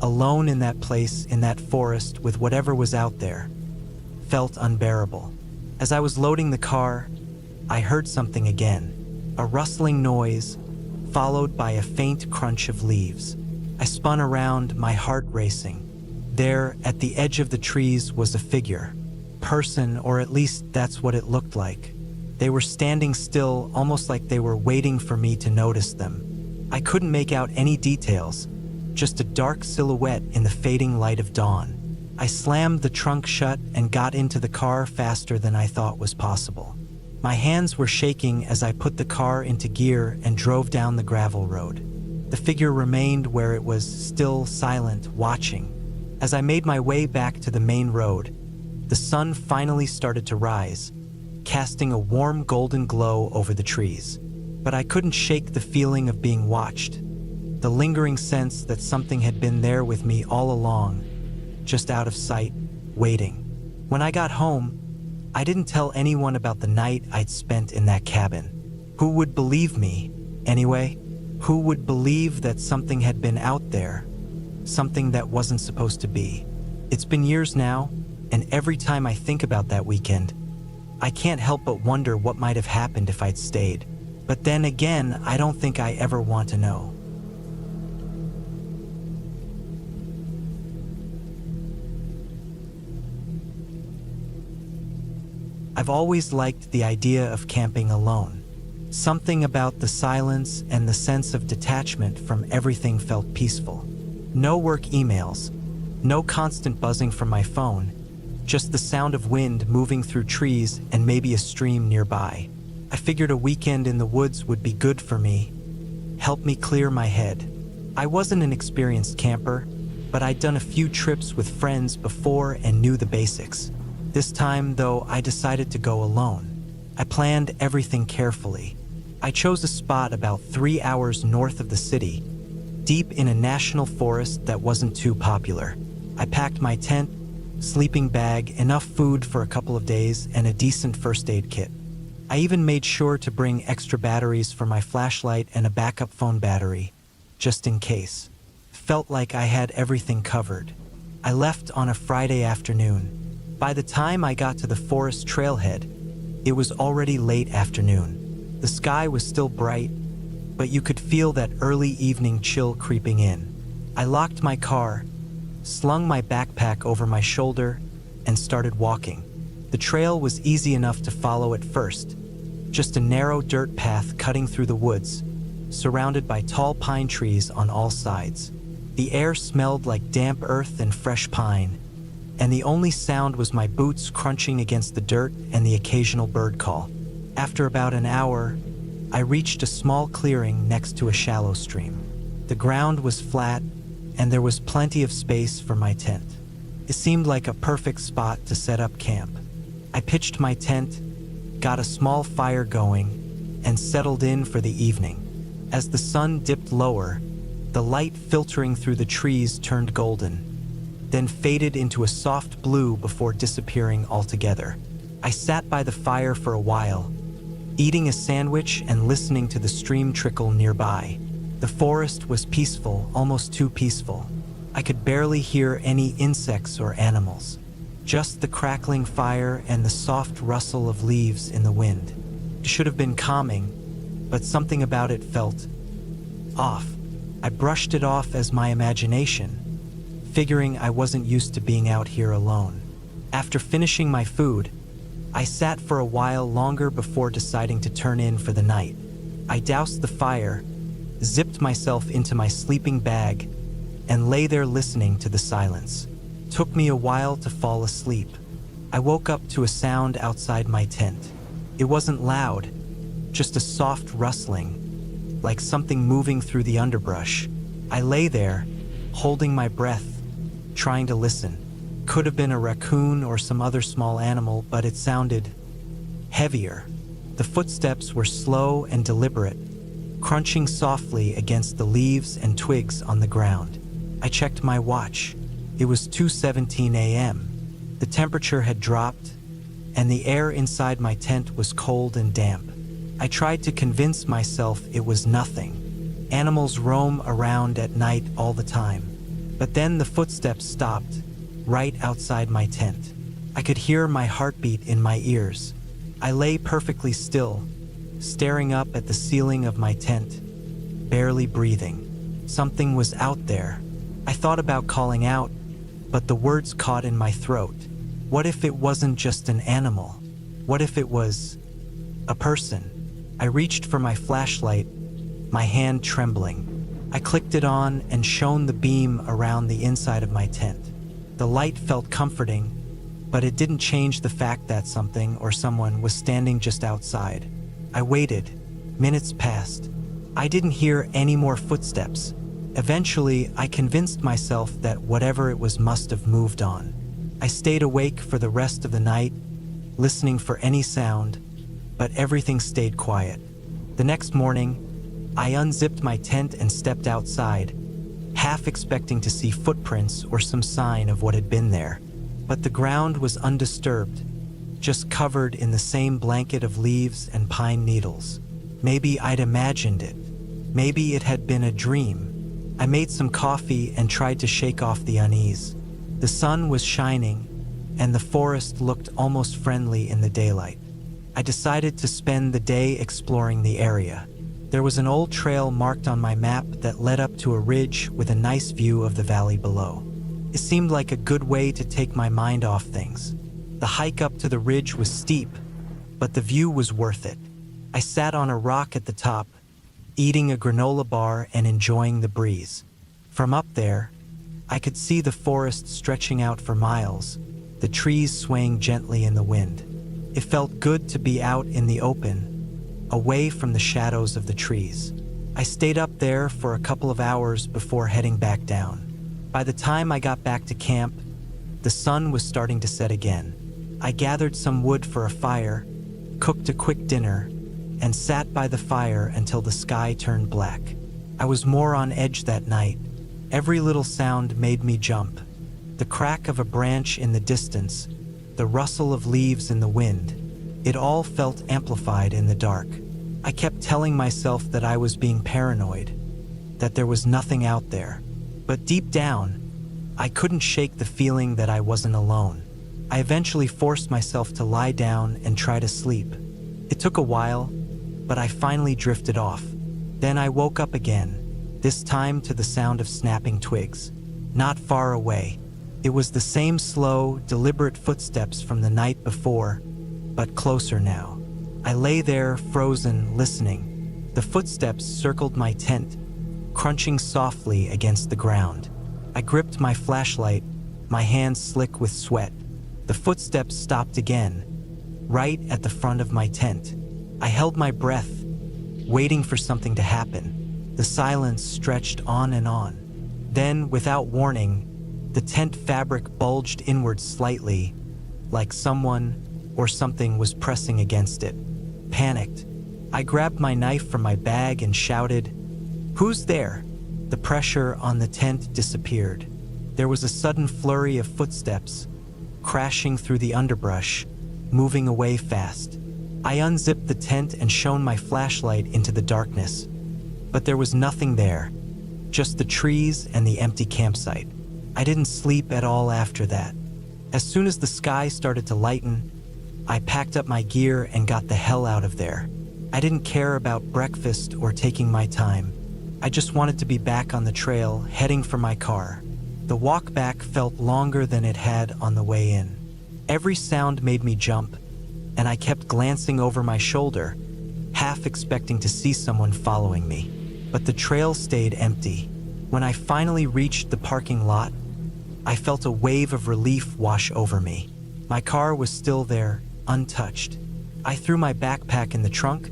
alone in that place, in that forest, with whatever was out there, felt unbearable. As I was loading the car, I heard something again, a rustling noise, followed by a faint crunch of leaves. I spun around, my heart racing. There, at the edge of the trees, was a figure. Person, or at least that's what it looked like. They were standing still, almost like they were waiting for me to notice them. I couldn't make out any details, just a dark silhouette in the fading light of dawn. I slammed the trunk shut and got into the car faster than I thought was possible. My hands were shaking as I put the car into gear and drove down the gravel road. The figure remained where it was, still, silent, watching. As I made my way back to the main road, the sun finally started to rise, casting a warm golden glow over the trees. But I couldn't shake the feeling of being watched, the lingering sense that something had been there with me all along, just out of sight, waiting. When I got home, I didn't tell anyone about the night I'd spent in that cabin. Who would believe me, anyway? Who would believe that something had been out there, something that wasn't supposed to be? It's been years now, and every time I think about that weekend, I can't help but wonder what might have happened if I'd stayed. But then again, I don't think I ever want to know. I've always liked the idea of camping alone. Something about the silence and the sense of detachment from everything felt peaceful. No work emails, no constant buzzing from my phone, just the sound of wind moving through trees and maybe a stream nearby. I figured a weekend in the woods would be good for me, help me clear my head. I wasn't an experienced camper, but I'd done a few trips with friends before and knew the basics. This time, though, I decided to go alone. I planned everything carefully. I chose a spot about 3 hours north of the city, deep in a national forest that wasn't too popular. I packed my tent, sleeping bag, enough food for a couple of days, and a decent first aid kit. I even made sure to bring extra batteries for my flashlight and a backup phone battery, just in case. Felt like I had everything covered. I left on a Friday afternoon. By the time I got to the forest trailhead, it was already late afternoon. The sky was still bright, but you could feel that early evening chill creeping in. I locked my car, slung my backpack over my shoulder, and started walking. The trail was easy enough to follow at first, just a narrow dirt path cutting through the woods, surrounded by tall pine trees on all sides. The air smelled like damp earth and fresh pine, and the only sound was my boots crunching against the dirt and the occasional bird call. After about an hour, I reached a small clearing next to a shallow stream. The ground was flat, and there was plenty of space for my tent. It seemed like a perfect spot to set up camp. I pitched my tent, got a small fire going, and settled in for the evening. As the sun dipped lower, the light filtering through the trees turned golden, then faded into a soft blue before disappearing altogether. I sat by the fire for a while, eating a sandwich and listening to the stream trickle nearby. The forest was peaceful, almost too peaceful. I could barely hear any insects or animals, just the crackling fire and the soft rustle of leaves in the wind. It should have been calming, but something about it felt off. I brushed it off as my imagination, figuring I wasn't used to being out here alone. After finishing my food, I sat for a while longer before deciding to turn in for the night. I doused the fire, zipped myself into my sleeping bag, and lay there listening to the silence. Took me a while to fall asleep. I woke up to a sound outside my tent. It wasn't loud, just a soft rustling, like something moving through the underbrush. I lay there, holding my breath, trying to listen. Could have been a raccoon or some other small animal, but it sounded heavier. The footsteps were slow and deliberate, crunching softly against the leaves and twigs on the ground. I checked my watch. It was 2:17 a.m. The temperature had dropped, and the air inside my tent was cold and damp. I tried to convince myself it was nothing. Animals roam around at night all the time. But then the footsteps stopped, right outside my tent. I could hear my heartbeat in my ears. I lay perfectly still, staring up at the ceiling of my tent, barely breathing. Something was out there. I thought about calling out, but the words caught in my throat. What if it wasn't just an animal? What if it was a person? I reached for my flashlight, my hand trembling. I clicked it on and shone the beam around the inside of my tent. The light felt comforting, but it didn't change the fact that something or someone was standing just outside. I waited. Minutes passed. I didn't hear any more footsteps. Eventually, I convinced myself that whatever it was must have moved on. I stayed awake for the rest of the night, listening for any sound, but everything stayed quiet. The next morning, I unzipped my tent and stepped outside, half expecting to see footprints or some sign of what had been there. But the ground was undisturbed, just covered in the same blanket of leaves and pine needles. Maybe I'd imagined it. Maybe it had been a dream. I made some coffee and tried to shake off the unease. The sun was shining, and the forest looked almost friendly in the daylight. I decided to spend the day exploring the area. There was an old trail marked on my map that led up to a ridge with a nice view of the valley below. It seemed like a good way to take my mind off things. The hike up to the ridge was steep, but the view was worth it. I sat on a rock at the top, eating a granola bar and enjoying the breeze. From up there, I could see the forest stretching out for miles, the trees swaying gently in the wind. It felt good to be out in the open, away from the shadows of the trees. I stayed up there for a couple of hours before heading back down. By the time I got back to camp, the sun was starting to set again. I gathered some wood for a fire, cooked a quick dinner, and sat by the fire until the sky turned black. I was more on edge that night. Every little sound made me jump. The crack of a branch in the distance, the rustle of leaves in the wind, it all felt amplified in the dark. I kept telling myself that I was being paranoid, that there was nothing out there. But deep down, I couldn't shake the feeling that I wasn't alone. I eventually forced myself to lie down and try to sleep. It took a while, but I finally drifted off. Then I woke up again, this time to the sound of snapping twigs. Not far away. It was the same slow, deliberate footsteps from the night before, but closer now. I lay there, frozen, listening. The footsteps circled my tent, crunching softly against the ground. I gripped my flashlight, my hands slick with sweat. The footsteps stopped again, right at the front of my tent. I held my breath, waiting for something to happen. The silence stretched on and on. Then, without warning, the tent fabric bulged inward slightly, like someone or something was pressing against it. Panicked, I grabbed my knife from my bag and shouted, "Who's there?" The pressure on the tent disappeared. There was a sudden flurry of footsteps, crashing through the underbrush, moving away fast. I unzipped the tent and shone my flashlight into the darkness. But there was nothing there, just the trees and the empty campsite. I didn't sleep at all after that. As soon as the sky started to lighten, I packed up my gear and got the hell out of there. I didn't care about breakfast or taking my time. I just wanted to be back on the trail, heading for my car. The walk back felt longer than it had on the way in. Every sound made me jump, and I kept glancing over my shoulder, half expecting to see someone following me. But the trail stayed empty. When I finally reached the parking lot, I felt a wave of relief wash over me. My car was still there, untouched. I threw my backpack in the trunk,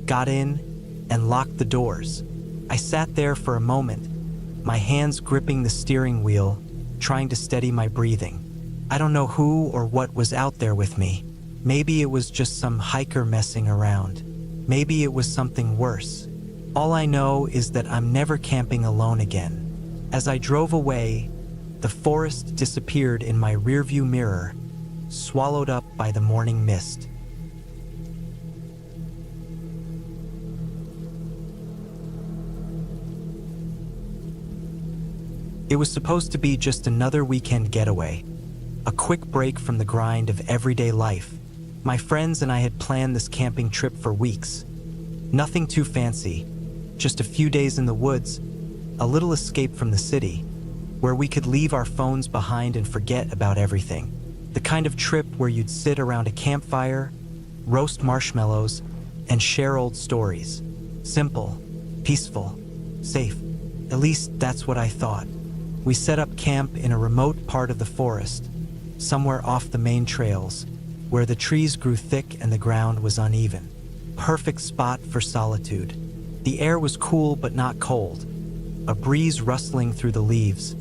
got in, and locked the doors. I sat there for a moment, my hands gripping the steering wheel, trying to steady my breathing. I don't know who or what was out there with me. Maybe it was just some hiker messing around. Maybe it was something worse. All I know is that I'm never camping alone again. As I drove away, the forest disappeared in my rearview mirror, swallowed up by the morning mist. It was supposed to be just another weekend getaway, a quick break from the grind of everyday life. My friends and I had planned this camping trip for weeks. Nothing too fancy, just a few days in the woods, a little escape from the city, where we could leave our phones behind and forget about everything. The kind of trip where you'd sit around a campfire, roast marshmallows, and share old stories. Simple, peaceful, safe. At least that's what I thought. We set up camp in a remote part of the forest, somewhere off the main trails, where the trees grew thick and the ground was uneven. Perfect spot for solitude. The air was cool but not cold, a breeze rustling through the leaves,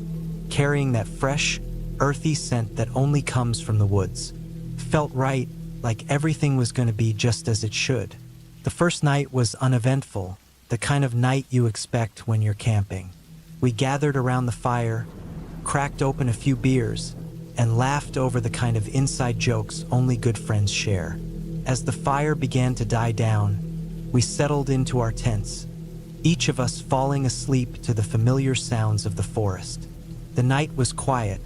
carrying that fresh, earthy scent that only comes from the woods. Felt right, like everything was going to be just as it should. The first night was uneventful, the kind of night you expect when you're camping. We gathered around the fire, cracked open a few beers, and laughed over the kind of inside jokes only good friends share. As the fire began to die down, we settled into our tents, each of us falling asleep to the familiar sounds of the forest. The night was quiet,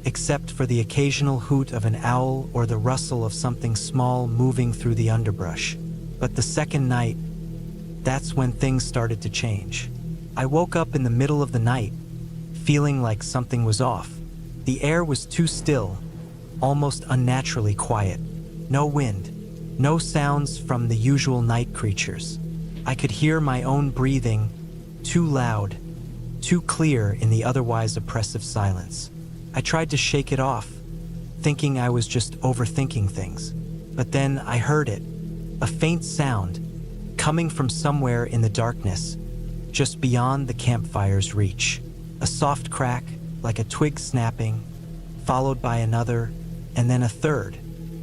except for the occasional hoot of an owl or the rustle of something small moving through the underbrush. But the second night, that's when things started to change. I woke up in the middle of the night, feeling like something was off. The air was too still, almost unnaturally quiet. No wind, no sounds from the usual night creatures. I could hear my own breathing, too loud, too clear in the otherwise oppressive silence. I tried to shake it off, thinking I was just overthinking things. But then I heard it, a faint sound, coming from somewhere in the darkness, just beyond the campfire's reach. A soft crack, like a twig snapping, followed by another, and then a third.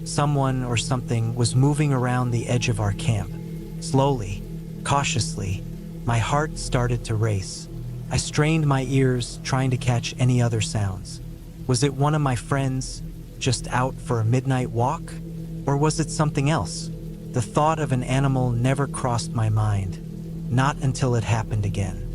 Someone or something was moving around the edge of our camp. Slowly, cautiously, my heart started to race. I strained my ears, trying to catch any other sounds. Was it one of my friends, just out for a midnight walk? Or was it something else? The thought of an animal never crossed my mind, not until it happened again.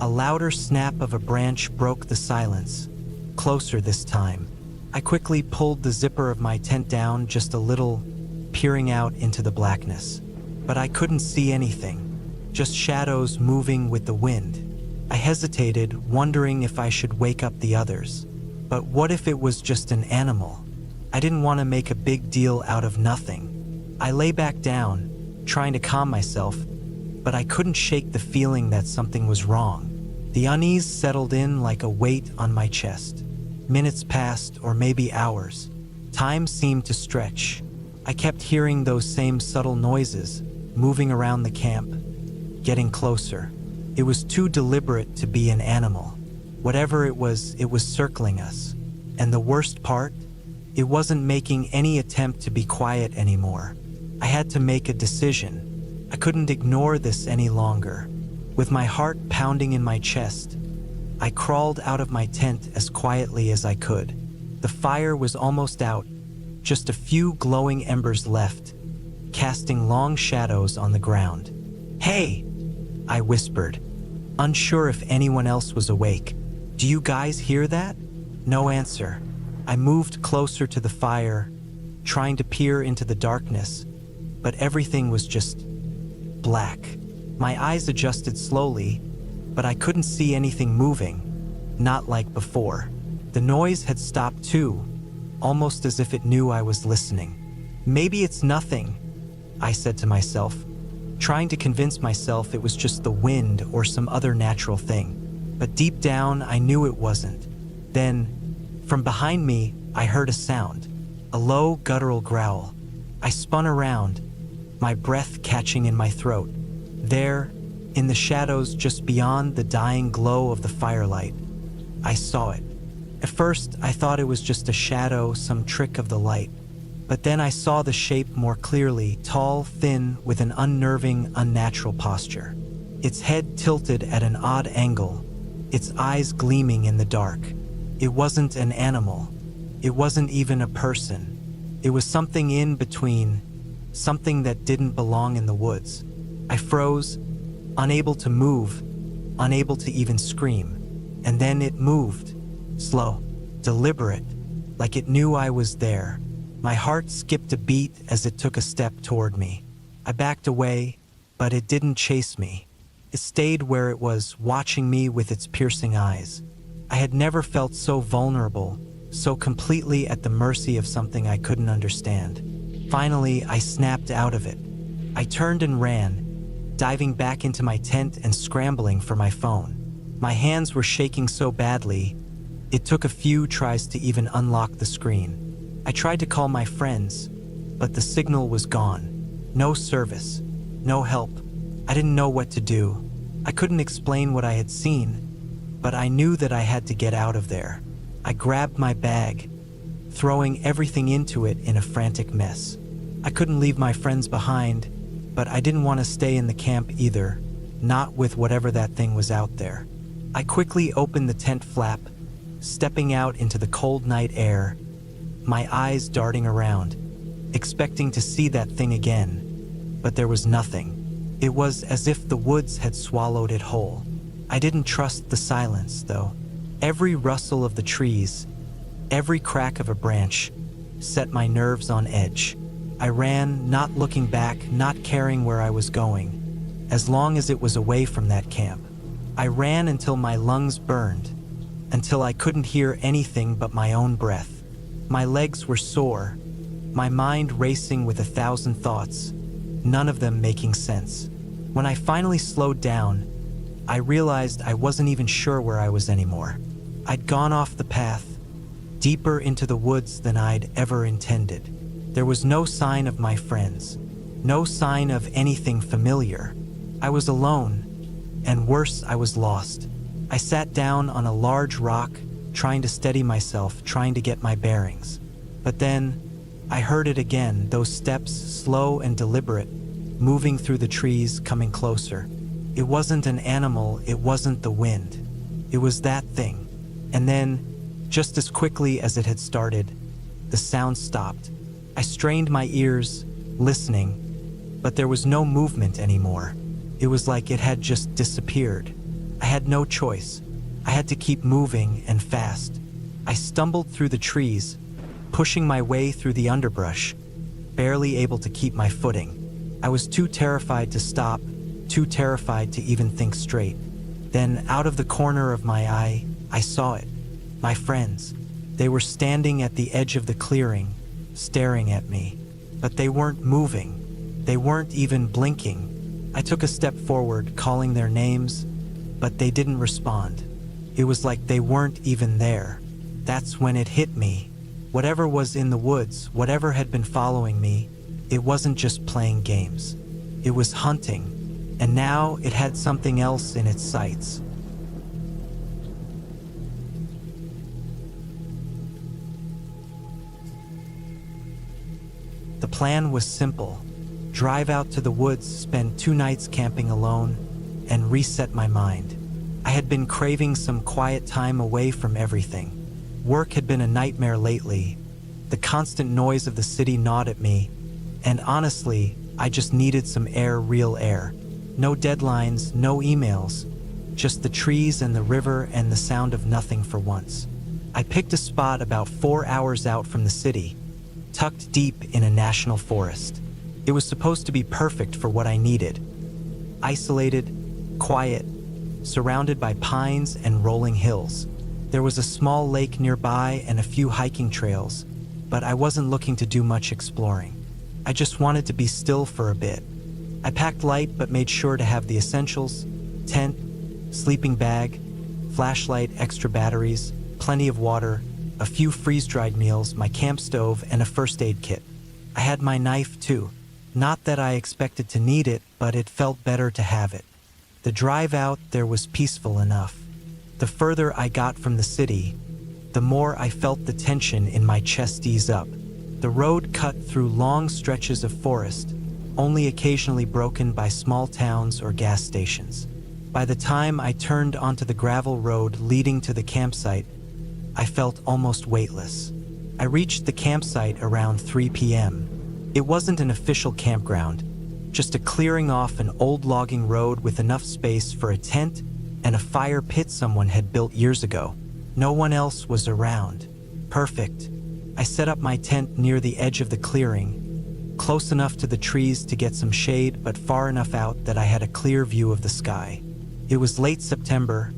A louder snap of a branch broke the silence, closer this time. I quickly pulled the zipper of my tent down just a little, peering out into the blackness. But I couldn't see anything, just shadows moving with the wind. I hesitated, wondering if I should wake up the others. But what if it was just an animal? I didn't want to make a big deal out of nothing. I lay back down, trying to calm myself, but I couldn't shake the feeling that something was wrong. The unease settled in like a weight on my chest. Minutes passed, or maybe hours. Time seemed to stretch. I kept hearing those same subtle noises, moving around the camp, getting closer. It was too deliberate to be an animal. Whatever it was circling us. And the worst part, it wasn't making any attempt to be quiet anymore. I had to make a decision. I couldn't ignore this any longer. With my heart pounding in my chest, I crawled out of my tent as quietly as I could. The fire was almost out, just a few glowing embers left, casting long shadows on the ground. "Hey!" I whispered, unsure if anyone else was awake. "Do you guys hear that?" No answer. I moved closer to the fire, trying to peer into the darkness, but everything was just black. My eyes adjusted slowly, but I couldn't see anything moving, not like before. The noise had stopped too, almost as if it knew I was listening. "Maybe it's nothing," I said to myself, trying to convince myself it was just the wind or some other natural thing. But deep down, I knew it wasn't. Then, from behind me, I heard a sound. a low, guttural growl. I spun around, my breath catching in my throat. There, in the shadows just beyond the dying glow of the firelight, I saw it. At first, I thought it was just a shadow, some trick of the light. But then I saw the shape more clearly, tall, thin, with an unnerving, unnatural posture. Its head tilted at an odd angle, its eyes gleaming in the dark. It wasn't an animal. It wasn't even a person. It was something in between, something that didn't belong in the woods. I froze, unable to move, unable to even scream. And then it moved, slow, deliberate, like it knew I was there. My heart skipped a beat as it took a step toward me. I backed away, but it didn't chase me. It stayed where it was, watching me with its piercing eyes. I had never felt so vulnerable, so completely at the mercy of something I couldn't understand. Finally, I snapped out of it. I turned and ran, diving back into my tent and scrambling for my phone. My hands were shaking so badly, it took a few tries to even unlock the screen. I tried to call my friends, but the signal was gone. No service, no help. I didn't know what to do. I couldn't explain what I had seen, but I knew that I had to get out of there. I grabbed my bag, throwing everything into it in a frantic mess. I couldn't leave my friends behind, but I didn't want to stay in the camp either, not with whatever that thing was out there. I quickly opened the tent flap, stepping out into the cold night air, my eyes darting around, expecting to see that thing again, but there was nothing. It was as if the woods had swallowed it whole. I didn't trust the silence, though. Every rustle of the trees, every crack of a branch, set my nerves on edge. I ran, not looking back, not caring where I was going, as long as it was away from that camp. I ran until my lungs burned, until I couldn't hear anything but my own breath. My legs were sore, my mind racing with 1,000 thoughts, none of them making sense. When I finally slowed down, I realized I wasn't even sure where I was anymore. I'd gone off the path, deeper into the woods than I'd ever intended. There was no sign of my friends, no sign of anything familiar. I was alone, and worse, I was lost. I sat down on a large rock, trying to steady myself, trying to get my bearings. But then, I heard it again, those steps, slow and deliberate, moving through the trees, coming closer. It wasn't an animal, it wasn't the wind. It was that thing. And then, just as quickly as it had started, the sound stopped. I strained my ears, listening, but there was no movement anymore. It was like it had just disappeared. I had no choice. I had to keep moving, and fast. I stumbled through the trees, pushing my way through the underbrush, barely able to keep my footing. I was too terrified to stop, too terrified to even think straight. Then, out of the corner of my eye, I saw it. My friends. They were standing at the edge of the clearing, staring at me. But they weren't moving. They weren't even blinking. I took a step forward, calling their names, but they didn't respond. It was like they weren't even there. That's when it hit me. Whatever was in the woods, whatever had been following me, it wasn't just playing games. It was hunting, and now it had something else in its sights. The plan was simple. Drive out to the woods, spend 2 nights camping alone, and reset my mind. I had been craving some quiet time away from everything. Work had been a nightmare lately. The constant noise of the city gnawed at me, and honestly, I just needed some air, real air. No deadlines, no emails, just the trees and the river and the sound of nothing for once. I picked a spot about 4 hours out from the city, tucked deep in a national forest. It was supposed to be perfect for what I needed. Isolated, quiet, surrounded by pines and rolling hills. There was a small lake nearby and a few hiking trails, but I wasn't looking to do much exploring. I just wanted to be still for a bit. I packed light but made sure to have the essentials: tent, sleeping bag, flashlight, extra batteries, plenty of water, a few freeze-dried meals, my camp stove, and a first aid kit. I had my knife too. Not that I expected to need it, but it felt better to have it. The drive out there was peaceful enough. The further I got from the city, the more I felt the tension in my chest ease up. The road cut through long stretches of forest, only occasionally broken by small towns or gas stations. By the time I turned onto the gravel road leading to the campsite, I felt almost weightless. I reached the campsite around 3 p.m. It wasn't an official campground, just a clearing off an old logging road with enough space for a tent and a fire pit someone had built years ago. No one else was around. Perfect. I set up my tent near the edge of the clearing, close enough to the trees to get some shade, but far enough out that I had a clear view of the sky. It was late September,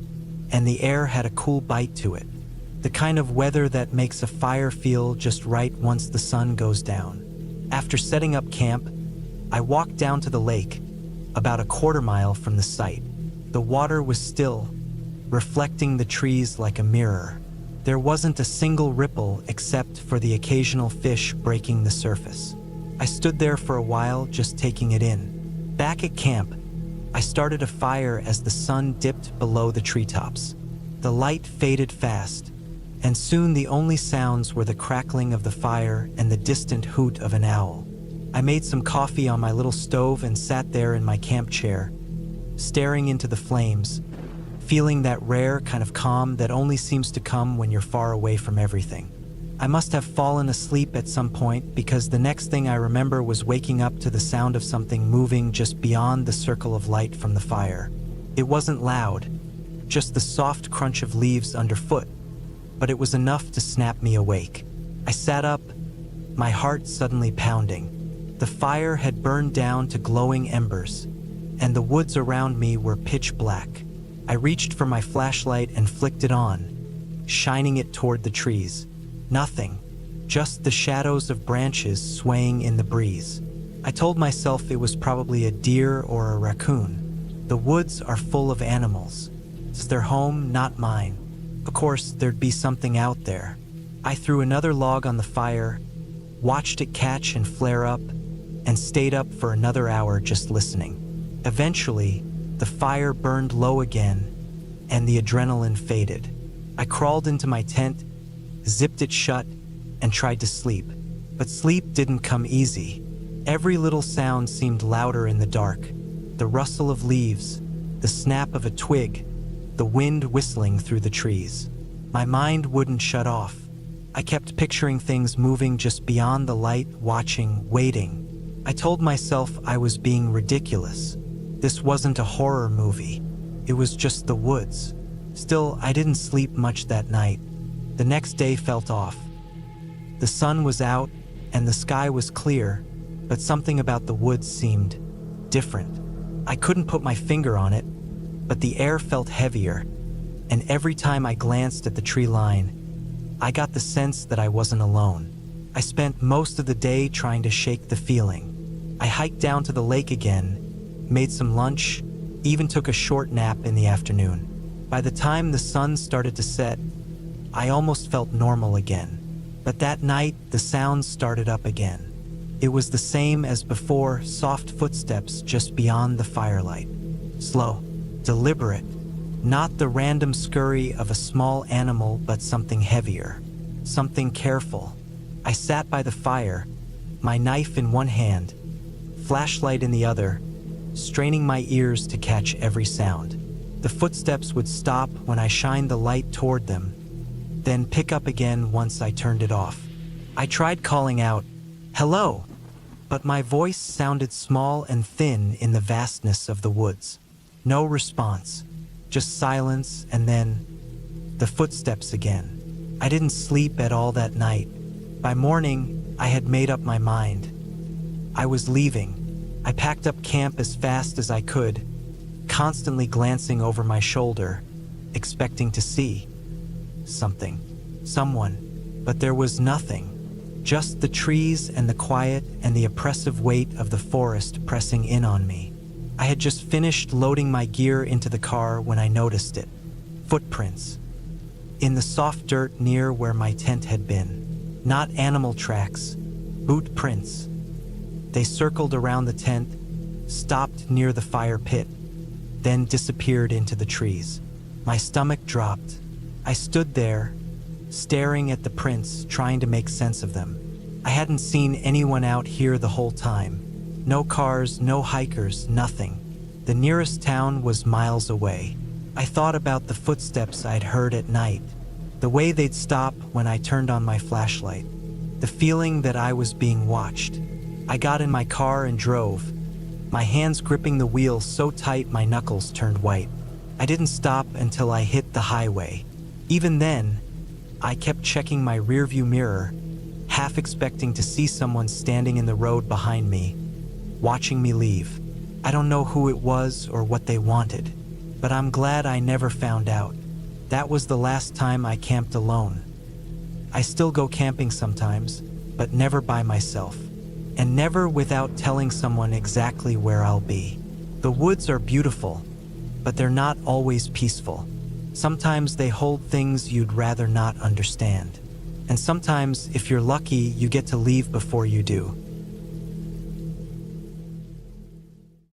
and the air had a cool bite to it. The kind of weather that makes a fire feel just right once the sun goes down. After setting up camp, I walked down to the lake, about a quarter-mile from the site. The water was still, reflecting the trees like a mirror. There wasn't a single ripple except for the occasional fish breaking the surface. I stood there for a while, just taking it in. Back at camp, I started a fire as the sun dipped below the treetops. The light faded fast, and soon the only sounds were the crackling of the fire and the distant hoot of an owl. I made some coffee on my little stove and sat there in my camp chair, staring into the flames, feeling that rare kind of calm that only seems to come when you're far away from everything. I must have fallen asleep at some point, because the next thing I remember was waking up to the sound of something moving just beyond the circle of light from the fire. It wasn't loud, just the soft crunch of leaves underfoot, but it was enough to snap me awake. I sat up, my heart suddenly pounding. The fire had burned down to glowing embers, and the woods around me were pitch black. I reached for my flashlight and flicked it on, shining it toward the trees. Nothing, just the shadows of branches swaying in the breeze. I told myself it was probably a deer or a raccoon. The woods are full of animals. It's their home, not mine. Of course, there'd be something out there. I threw another log on the fire, watched it catch and flare up, and stayed up for another hour just listening. Eventually, the fire burned low again, and the adrenaline faded. I crawled into my tent, zipped it shut, and tried to sleep. But sleep didn't come easy. Every little sound seemed louder in the dark. The rustle of leaves, the snap of a twig, the wind whistling through the trees. My mind wouldn't shut off. I kept picturing things moving just beyond the light, watching, waiting. I told myself I was being ridiculous. This wasn't a horror movie. It was just the woods. Still, I didn't sleep much that night. The next day felt off. The sun was out and the sky was clear, but something about the woods seemed different. I couldn't put my finger on it, but the air felt heavier, and every time I glanced at the tree line, I got the sense that I wasn't alone. I spent most of the day trying to shake the feeling. I hiked down to the lake again, made some lunch, even took a short nap in the afternoon. By the time the sun started to set, I almost felt normal again. But that night, the sounds started up again. It was the same as before, soft footsteps just beyond the firelight. Slow, deliberate, not the random scurry of a small animal, but something heavier, something careful. I sat by the fire, my knife in one hand, flashlight in the other, straining my ears to catch every sound. The footsteps would stop when I shined the light toward them, then pick up again once I turned it off. I tried calling out, "Hello," but my voice sounded small and thin in the vastness of the woods. No response, just silence, and then the footsteps again. I didn't sleep at all that night. By morning, I had made up my mind. I was leaving. I packed up camp as fast as I could, constantly glancing over my shoulder, expecting to see something, someone, but there was nothing. Just the trees and the quiet and the oppressive weight of the forest pressing in on me. I had just finished loading my gear into the car when I noticed it. Footprints. in the soft dirt near where my tent had been. Not animal tracks, boot prints. They circled around the tent, stopped near the fire pit, then disappeared into the trees. My stomach dropped. I stood there, staring at the prints, trying to make sense of them. I hadn't seen anyone out here the whole time. No cars, no hikers, nothing. The nearest town was miles away. I thought about the footsteps I'd heard at night, the way they'd stop when I turned on my flashlight, the feeling that I was being watched. I got in my car and drove, my hands gripping the wheel so tight my knuckles turned white. I didn't stop until I hit the highway. Even then, I kept checking my rearview mirror, half expecting to see someone standing in the road behind me, watching me leave. I don't know who it was or what they wanted, but I'm glad I never found out. That was the last time I camped alone. I still go camping sometimes, but never by myself, and never without telling someone exactly where I'll be. The woods are beautiful, but they're not always peaceful. Sometimes they hold things you'd rather not understand. And sometimes, if you're lucky, you get to leave before you do.